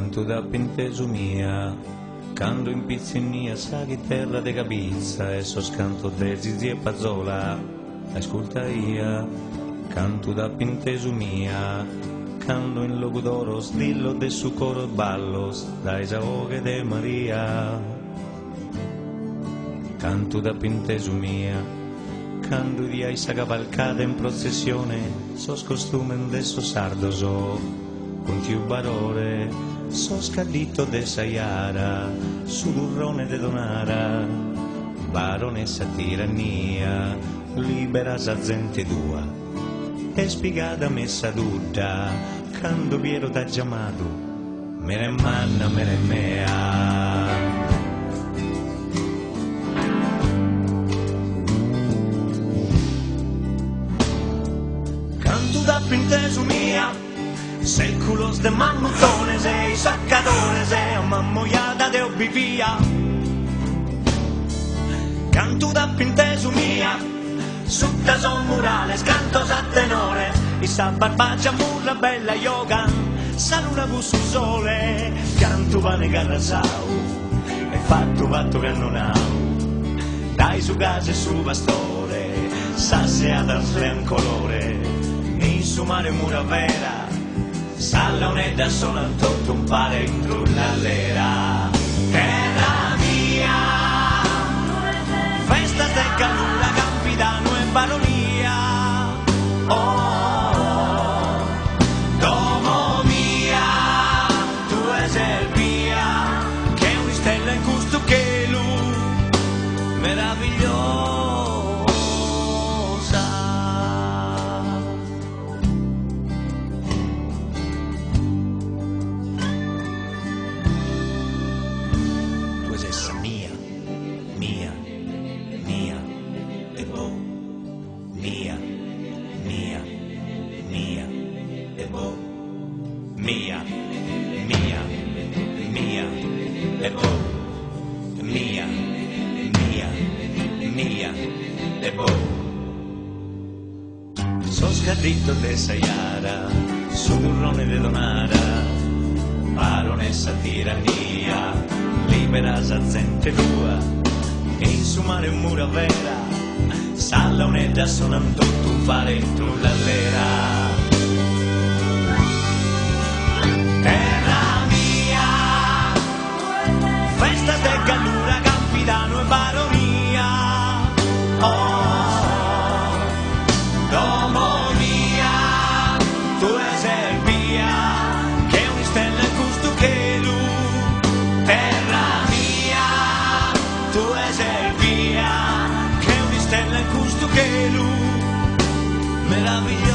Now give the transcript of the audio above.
canto da penteso mia, canto in pizzinia sa chitarra de capizza e so scanto de zizi e pazzola, ascolta ia, canto da penteso mia, canto in loco d'oro, dillo de su coro ballos, dai saoghe de Maria, canto da penteso mia, canto di aisa cavalcata in processione, sos costumen de so sardoso, con tiu barore, so scadito de Saiara, su burrone de Donara, baronessa tirannia, libera sa gente tua, e spiegata messa tutta, quando Piero t'ha chiamato, me ne manna, me ne mea. Canto da penteso mia, séculos de mamuzones e sacadores e amammoiada de obvivia. Canto da penteso mia, sutta son murales, cantos a tenore, e sa barbaggia murra bella yoga, saluna busu sole, canto va negare sau, e fatto che non ha, dai su casa e su pastore, sasse ad un colore, in su mare mura vera, salla un'edda sono tutto un pare in trullallera. Terra mia, festa de calura, campidano e baronia. Oh, domo mia, tu es el via, che una stella in gusto che lui, meravigliosa. Mia, e bo, mia, e bo, mia, e bo, mia, e bo. So scadito de Saiara, su burrone de Donara, baronessa tirannia, libera sa gente tua, e in su mare un mura vera, salla un'edda sonan tutto un fare in trullallera. Terra mia, festa de gallura, campidano e baronia. Oh, domo mia, tu es el via, che una stella in gusto che lui. Terra mia, tu es el via, che una stella in gusto che lui, meravigliosa.